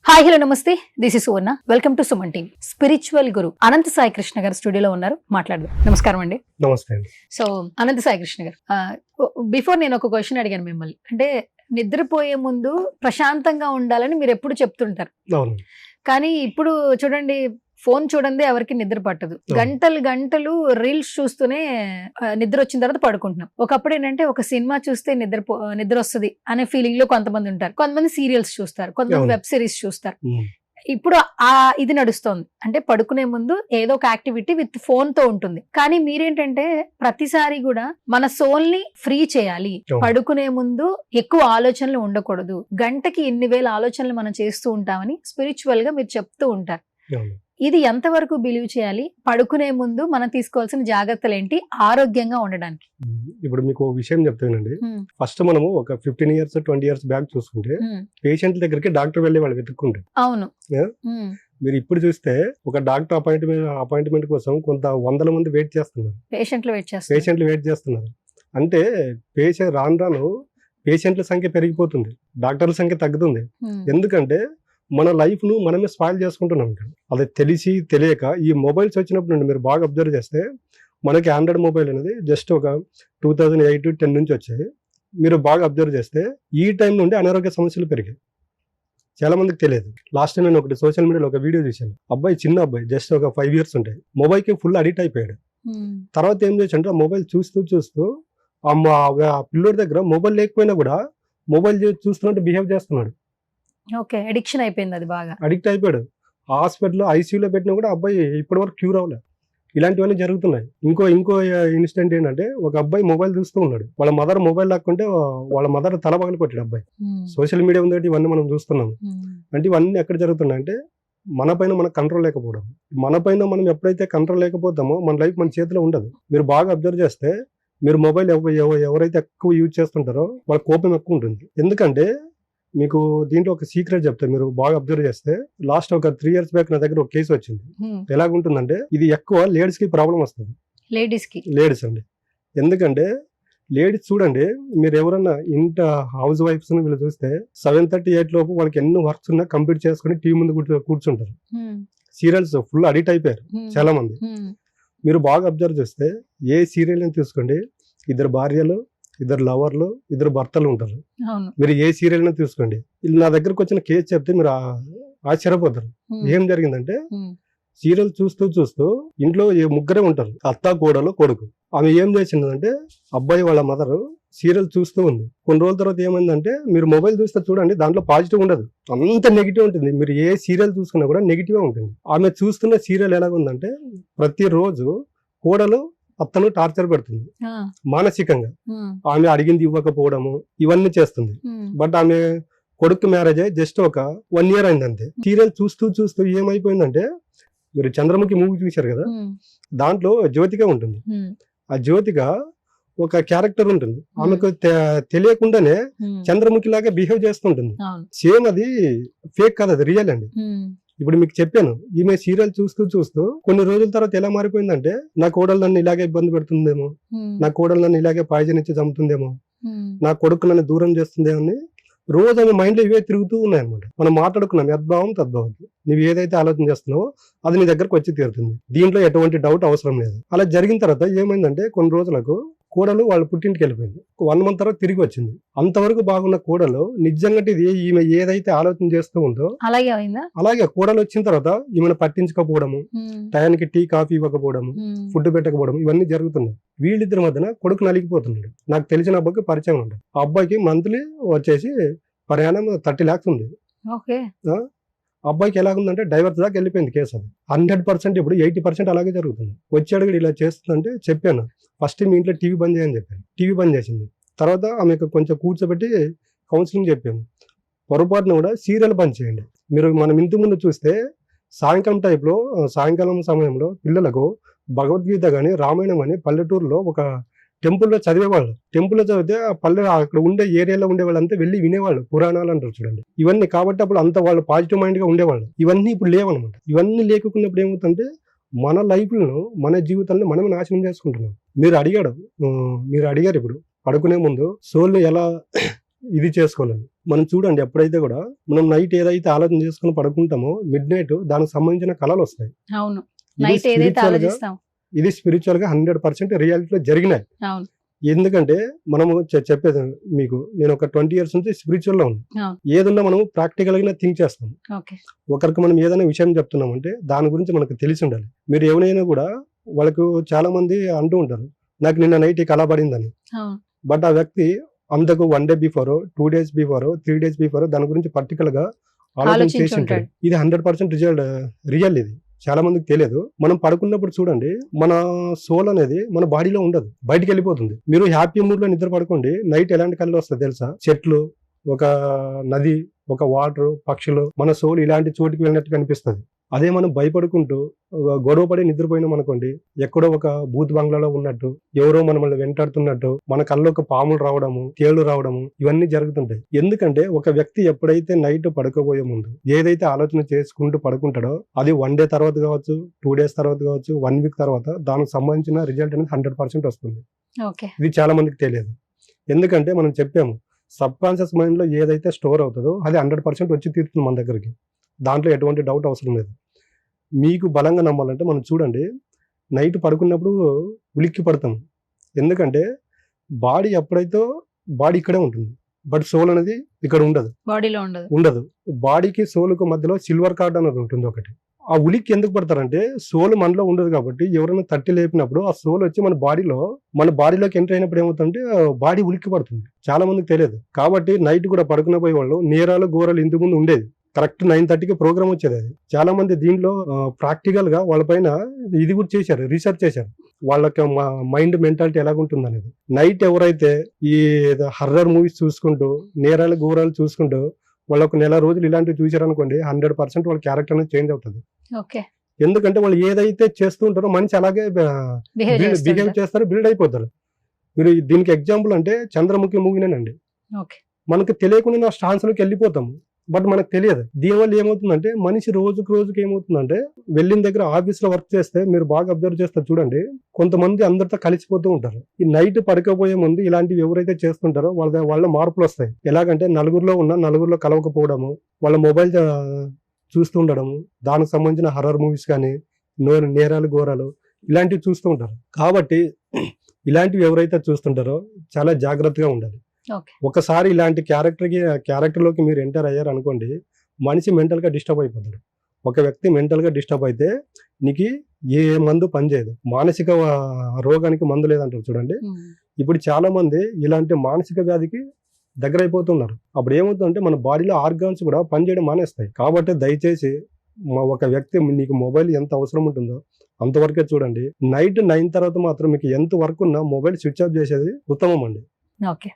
Hi hello నమస్తే this is Suvarna welcome to Suman TV. Spiritual guru Anantha Sai Krishna గారు స్టూడియోలో ఉన్నారు, మాట్లాడదాం. నమస్కారం అండి. నమస్తే అండి. సో అనంత సాయి కృష్ణ గారు, బిఫోర్ నేను ఒక క్వశ్చన్ అడిగాను మిమ్మల్ని. అంటే నిద్రపోయే ముందు ప్రశాంతంగా ఉండాలని మీరు ఎప్పుడు చెప్తుంటారు, అవును. కానీ ఇప్పుడు చూడండి, ఫోన్ చూడండి ఎవరికి నిద్ర పట్టదు. గంటలు గంటలు రీల్స్ చూస్తూనే నిద్ర వచ్చిన తర్వాత పడుకుంటున్నాం. ఒకప్పుడు ఏంటంటే ఒక సినిమా చూస్తే నిద్ర వస్తుంది అనే ఫీలింగ్ లో కొంతమంది ఉంటారు, కొంతమంది సీరియల్స్ చూస్తారు, కొంతమంది వెబ్ సిరీస్ చూస్తారు. ఇప్పుడు ఇది నడుస్తోంది. అంటే పడుకునే ముందు ఏదో ఒక యాక్టివిటీ విత్ ఫోన్ తో ఉంటుంది. కానీ మీరేంటంటే ప్రతిసారి కూడా మన సోల్ ని ఫ్రీ చేయాలి, పడుకునే ముందు ఎక్కువ ఆలోచనలు ఉండకూడదు, గంటకి ఇన్ని వేల ఆలోచనలు మనం చేస్తూ ఉంటామని స్పిరిచువల్ గా మీరు చెప్తూ ఉంటారు. ఇది ఎంతవరకు బిలీవ్ చేయాలి? పడుకునే ముందు మనం తీసుకోవాల్సిన జాగ్రత్తలు ఏంటి ఆరోగ్యంగా ఉండడానికి? ఇప్పుడు మీకు ఒక విషయం చెప్తానండి. ఫస్ట్ మనము ఒక 15 years 20 years బ్యాక్ చూసుకుంటే పేషెంట్ల దగ్గరికి డాక్టర్ వెళ్ళి వాళ్ళు వెతుక్కుంటే, అవును, మీరు ఇప్పుడు చూస్తే ఒక డాక్టర్ అపాయింట్మెంట్ కోసం కొంత వందల మంది వెయిట్ చేస్తున్నారు, పేషెంట్లు వెయిట్ చేస్తున్నారు. అంటే రాను పేషెంట్ల సంఖ్య పెరిగిపోతుంది, డాక్టర్ల సంఖ్య తగ్గుతుంది. ఎందుకంటే మన లైఫ్ ను మనమే స్పాయిల్ చేసుకుంటున్నాం. అది తెలియక ఈ మొబైల్స్ వచ్చినప్పుడు నుండి మీరు బాగా అబ్జర్వ్ చేస్తే మనకి ఆండ్రాయిడ్ మొబైల్ అనేది జస్ట్ ఒక 2008-10 నుంచి వచ్చాయి. మీరు బాగా అబ్జర్వ్ చేస్తే ఈ టైం నుండి అనారోగ్య సమస్యలు పెరిగాయి. చాలా మందికి తెలియదు. లాస్ట్ టైం నేను ఒకటి సోషల్ మీడియాలో ఒక వీడియో చూశాను. చిన్న అబ్బాయి జస్ట్ ఒక 5 years ఉంటాయి, మొబైల్ కి ఫుల్ అడిక్ట్ అయిపోయాడు. తర్వాత ఏం చేశాడంటే ఆ మొబైల్ చూస్తూ ఆ పిల్లోడి దగ్గర మొబైల్ లేకపోయినా కూడా మొబైల్ చూస్తున్నట్టు బిహేవ్ చేస్తున్నాడు. అడిక్షన్ అయిపోయింది, అది బాగా అడిక్ట్ అయిపోయాడు. హాస్పిటల్ ఐసీయూలో పెట్టినా కూడా అబ్బాయి ఇప్పటి వరకు క్యూర్ అవ్వలేదు. ఇలాంటివన్నీ జరుగుతున్నాయి. ఇంకో ఇన్సిడెంట్ ఏంటంటే, ఒక అబ్బాయి మొబైల్ చూస్తూ ఉన్నాడు, వాళ్ళ మదర్ మొబైల్ లాక్కుంటే వాళ్ళ మదర్ తల పగలు కొట్టాడు అబ్బాయి. సోషల్ మీడియా ఉందంటే ఇవన్నీ మనం చూస్తున్నాం. అంటే ఇవన్నీ ఎక్కడ జరుగుతున్నాయి అంటే మన పైన మనకు కంట్రోల్ లేకపోవడం. మన పైన మనం ఎప్పుడైతే కంట్రోల్ లేకపోతామో మన లైఫ్ మన చేతిలో ఉండదు. మీరు బాగా అబ్జర్వ్ చేస్తే మీరు మొబైల్ ఎవరైతే ఎక్కువ యూజ్ చేస్తుంటారో వాళ్ళ కోపం ఎక్కువ ఉంటుంది. ఎందుకంటే మీకు దీంట్లో ఒక సీక్రెట్ చెప్తే, మీరు బాగా అబ్జర్వ్ చేస్తే లాస్ట్ ఒక 3 years బ్యాక్ నా దగ్గర ఒక కేసు వచ్చింది. ఎలాగుంటుందంటే ఇది ఎక్కువ లేడీస్ కి ప్రాబ్లం వస్తుంది. లేడీస్ అండి. ఎందుకంటే లేడీస్ చూడండి, మీరు ఎవరన్నా హౌస్ వైఫ్స్ వీళ్ళు చూస్తే 7:30-8 లోపు వాళ్ళకి ఎన్ని వర్క్స్ ఉన్నా కంప్లీట్ చేసుకుని టీవీ ముందు కూర్చుంటారు. సీరియల్స్ ఫుల్ అడిక్ట్ అయిపోయారు చాలా మంది. మీరు బాగా అబ్జర్వ్ చేస్తే ఏ సీరియల్ ని తీసుకోండి, 2 భార్యలు, 2 లవర్లు, 2 భర్తలు ఉంటారు. మీరు ఏ సీరియల్ తీసుకోండి. నా దగ్గరకు వచ్చిన కేసు చెప్తే మీరు ఆశ్చర్యపోతారు. ఏం జరిగిందంటే, సీరియల్ చూస్తూ ఇంట్లో ముగ్గురే ఉంటారు, అత్త, కోడలు, కొడుకు. ఆమె ఏం చేసిందంటే, అబ్బాయి వాళ్ళ మదర్ సీరియల్ చూస్తూ ఉంది. కొన్ని రోజుల తర్వాత ఏమైందంటే, మీరు మొబైల్ చూస్తే చూడండి, దాంట్లో పాజిటివ్ ఉండదు, అంత నెగిటివ్ ఉంటుంది. మీరు ఏ సీరియల్ చూసుకున్నా కూడా నెగిటివ్ ఉంటుంది. ఆమె చూస్తున్న సీరియల్ ఎలాగుందంటే, ప్రతిరోజు కోడలు అత్తను టార్చర్ పెడుతుంది మానసికంగా. ఆమె అడిగింది ఇవ్వకపోవడము ఇవన్నీ చేస్తుంది. బట్ ఆమె కొడుకు మ్యారేజ్ అయ్యి జస్ట్ ఒక 1 year అయింది అంతే. సీరియల్ చూస్తూ ఏమైపోయిందంటే, మీరు చంద్రముఖి మూవీ చూశారు కదా, దాంట్లో జ్యోతిక ఉంటుంది. ఆ జ్యోతిక ఒక క్యారెక్టర్ ఉంటుంది, ఆమెకు తెలియకుండానే చంద్రముఖి లాగా బిహేవ్ చేస్తుంటుంది. సేమ్ అది ఫేక్ కాదు, అది రియల్ అండి. ఇప్పుడు మీకు చెప్పాను, ఈమె సీరియల్ చూస్తూ కొన్ని రోజుల తర్వాత ఎలా మారిపోయిందంటే, నా కోడలు నన్ను ఇలాగే ఇబ్బంది పెడుతుందేమో, నా కోడలు నన్ను ఇలాగే పాయిజన్ ఇచ్చి చంపుతుందేమో, నా కొడుకు నన్ను దూరం చేస్తుందేమో అని రోజు ఆమె మైండ్ లో ఇవే తిరుగుతూ ఉన్నాయన్నమాట. మనం మాట్లాడుకున్నాం, యద్భావం తద్భావం. నువ్వు ఏదైతే ఆలోచన చేస్తున్నావో అది నీ దగ్గరకు వచ్చి తీరుతుంది, దీంట్లో ఎటువంటి డౌట్ అవసరం లేదు. అలా జరిగిన తర్వాత ఏమైందంటే, కొన్ని రోజులకు కోడలు వాళ్ళ పుట్టింటికి వెళ్ళిపోయింది. 1 month తర్వాత తిరిగి వచ్చింది. అంతవరకు బాగున్న కోడలు నిజంగా ఈమె ఏదైతే ఆలోచన చేస్తూ ఉందో అలాగే కోడలు వచ్చిన తర్వాత ఈమెను పట్టించుకోకపోవడము, టయానికి టీ కాఫీ ఇవ్వకపోవడము, ఫుడ్ పెట్టకపోవడం, ఇవన్నీ జరుగుతున్నాయి. వీళ్ళిద్దరి మధ్యన కొడుకు నలిగిపోతున్నాడు. నాకు తెలిసిన అబ్బాయికి పరిచయం ఉంటుంది. ఆ అబ్బాయికి మంత్లీ వచ్చేసి ప్రయాణం 30 lakhs ఉంది. అబ్బాయికి ఎలాగుందంటే డైవర్స్ దాకా వెళ్ళిపోయింది కేసు. అది 100%, ఇప్పుడు 80% అలాగే జరుగుతుంది. వచ్చాడు ఇలా చేస్తుందంటే చెప్పాను, ఫస్ట్ మీ ఇంట్లో టీవీ బంద్ చేయని చెప్పాను. టీవీ బంద్ చేసింది. తర్వాత ఆమెకు కొంచెం కూర్చోబెట్టి కౌన్సిలింగ్ చెప్పాము. పొరపాటున కూడా సీరియల్ బంద్ చేయండి. మనం ఇంటి ముందు చూస్తే సాయంకాలం సమయంలో పిల్లలకు భగవద్గీత కానీ రామాయణం కానీ పల్లెటూరులో ఒక టెంపుల్లో చదివేవాళ్ళు. టెంపుల్లో చదివితే ఆ అక్కడ ఉండే ఏరియాలో ఉండే వాళ్ళంతా వెళ్ళి వినేవాళ్ళు. పురాణాలు అంటారు చూడండి, ఇవన్నీ. కాబట్టి అప్పుడు అంత వాళ్ళు పాజిటివ్ మైండ్ గా ఉండేవాళ్ళు. ఇవన్నీ ఇప్పుడు లేవన్నమాట. ఇవన్నీ లేకున్నప్పుడు ఏమవుతుందంటే, మన లైఫ్లను, మన జీవితాలను మనమే నాశనం చేసుకుంటున్నాం. మీరు అడిగారు ఇప్పుడు పడుకునే ముందు సోల్ని ఎలా ఇది చేసుకోవాలని. మనం చూడండి ఎప్పుడైతే కూడా మనం నైట్ ఏదైతే ఆలోచన చేసుకుని పడుకుంటామో మిడ్ నైట్ దానికి సంబంధించిన కళలు వస్తాయి. అవును, ఇది నైట్ ఏదైతే spiritual గా ఆలోచిస్తాం. ఇది స్పిరిచువల్ గా 100% రియాలిటీలో జరిగినాయి. అవును. ఎందుకంటే మనము చెప్పేది మీకు, నేను ఒక 20 years నుంచి స్పిరిచువల్ లో ఉన్నాను. అవును. ఏదన్నా మనం ప్రాక్టికల్ గా థింక్ చేస్తాం. ఓకే. ఒకరికి మనం ఏదైనా విషయం చెప్తున్నామంటే దాని గురించి మనకు తెలిసి ఉండాలి. మీరు ఎవరైనా కూడా వాళ్ళకు చాలా మంది అంటూ ఉంటారు, నాకు నిన్న నైట్ ఈ కళ పడిందని. అవును. బట్ ఆ వ్యక్తి అంతకు 1 day before, 2 days before, 3 days before దాని గురించి పర్టికులర్ గా ఆలోచన ఆలోచించి చేసి ఉంటాడు. ఉంటాడు. ఇది 100% రియల్. ఇది చాలా మందికి తెలియదు. మనం పడుకున్నప్పుడు చూడండి, మన సోల్ అనేది మన బాడీలో ఉండదు, బయటికి వెళ్ళిపోతుంది. మీరు హ్యాపీ మూడ్ లో నిద్ర పడుకోండి, నైట్ ఎలాంటి కళ్ళు వస్తుంది తెలుసా? చెట్లు, ఒక నది, ఒక వాటర్, పక్షులు, మన సోల్ ఇలాంటి చోటుకి వెళ్ళినట్టు కనిపిస్తుంది. అదే మనం భయపడుకుంటూ గొడవ పడి నిద్రపోయినాం అనుకోండి, ఎక్కడో ఒక బూత్ బంగ్లాలో ఉన్నట్టు, ఎవరో మనల్ని వెంటాడుతున్నట్టు, మన కళ్ళు ఒక పాములు రావడము, తేళ్లు రావడము, ఇవన్నీ జరుగుతుంటాయి. ఎందుకంటే ఒక వ్యక్తి ఎప్పుడైతే నైట్ పడుకోబోయే ముందు ఏదైతే ఆలోచన చేసుకుంటూ పడుకుంటాడో అది 1 day తర్వాత కావచ్చు, 2 days తర్వాత కావచ్చు, 1 week తర్వాత దానికి సంబంధించిన రిజల్ట్ అనేది 100% వస్తుంది. ఓకే. ఇది చాలా మందికి తెలియదు. ఎందుకంటే మనం చెప్పాము, సబ్ కాన్షియస్ మైండ్ లో ఏదైతే స్టోర్ అవుతుందో అది 100% వచ్చి తీరుతుంది మన దగ్గరికి. దాంట్లో ఎటువంటి డౌట్ అవసరం లేదు. మీకు బలంగా నమ్మాలంటే మనం చూడండి, నైట్ పడుకున్నప్పుడు ఉలిక్కి పడతాం. ఎందుకంటే బాడీ ఎప్పుడైతే బాడీ ఇక్కడే ఉంటుంది, బట్ సోల్ అనేది ఇక్కడ బాడీలో ఉండదు. బాడీకి సోలుకు మధ్యలో సిల్వర్ కార్డ్ అనేది ఉంటుంది ఒకటి. ఆ ఉలిక్కి ఎందుకు పడతారంటే సోల్ మనలో ఉండదు కాబట్టి ఎవరైనా తట్టి లేపినప్పుడు ఆ సోల్ వచ్చి మన బాడీలోకి ఎంటర్ అయినప్పుడు ఏమవుతుందంటే బాడీ ఉలిక్కి పడుతుంది. చాలా మందికి తెలియదు. కాబట్టి నైట్ కూడా పడుకునే పోయే వాళ్ళు నేరాలు ఘోరాలు ఇంతకు ముందు ఉండేది. కరెక్ట్ 9:30కి ప్రోగ్రామ్ వచ్చేది. అది చాలా మంది దీంట్లో ప్రాక్టికల్ గా వాళ్ళపైన ఇది కూడా చేశారు, రీసెర్చ్ చేశారు, వాళ్ళకి మైండ్ మెంటాలిటీ ఎలాగుంటుంది అనేది. నైట్ ఎవరైతే ఈ హర్రర్ మూవీస్ చూసుకుంటూ నేరాలు ఘోరాలు చూసుకుంటూ వాళ్ళు ఒక నెల రోజులు ఇలాంటివి చూసారనుకోండి, 100% వాళ్ళ క్యారెక్టర్ అనేది చేంజ్ అవుతుంది. ఓకే. ఎందుకంటే వాళ్ళు ఏదైతే చేస్తూ ఉంటారో మనిషి అలాగే బిహేవ్ చేస్తారు, బిల్డ్ అయిపోతారు. మీరు దీనికి ఎగ్జాంపుల్ అంటే చంద్రముఖి మూవీనేనండి. ఓకే. మనకు తెలియకుండా నా స్టాన్స్లోకి వెళ్ళిపోతాము, బట్ మనకు తెలియదు. దీనివల్ల ఏమవుతుందంటే మనిషి రోజుకి ఏమవుతుందంటే వెళ్ళిన దగ్గర ఆఫీస్ లో వర్క్ చేస్తే మీరు బాగా అబ్జర్వ్ చేస్తారు చూడండి, కొంతమంది అందరితో కలిసిపోతూ ఉంటారు. ఈ నైట్ పడుకోబోయే ముందు ఇలాంటివి ఎవరైతే చేస్తుంటారో వాళ్ళ మార్పులు వస్తాయి. ఎలాగంటే నలుగురిలో కలవకపోవడము, వాళ్ళ మొబైల్ చూస్తూ ఉండడము, దానికి సంబంధించిన హర్రర్ మూవీస్ కానీ నేరాలు ఘోరాలు ఇలాంటివి చూస్తూ ఉంటారు. కాబట్టి ఇలాంటివి ఎవరైతే చూస్తుంటారో చాలా జాగ్రత్తగా ఉండాలి. ఒకసారి ఇలాంటి క్యారెక్టర్లోకి మీరు ఎంటర్ అయ్యారు అనుకోండి, మనిషి మెంటల్ గా డిస్టర్బ్ అయిపోతాడు. ఒక వ్యక్తి మెంటల్ గా డిస్టర్బ్ అయితే నీకు ఏ మందు పనిచేయదు. మానసిక రోగానికి మందు లేదంటారు చూడండి. ఇప్పుడు చాలా మంది ఇలాంటి మానసిక వ్యాధికి దగ్గర అయిపోతున్నారు. అప్పుడు ఏమవుతుందంటే మన బాడీలో ఆర్గాన్స్ కూడా పనిచేయడం మానేస్తాయి. కాబట్టి దయచేసి ఒక వ్యక్తి నీకు మొబైల్ ఎంత అవసరం ఉంటుందో అంతవరకే చూడండి. నైట్ 9 తర్వాత మాత్రం మీకు ఎంత వర్క్ ఉన్నా మొబైల్ స్విచ్ ఆఫ్ చేసేది ఉత్తమం అండి. ఓకే.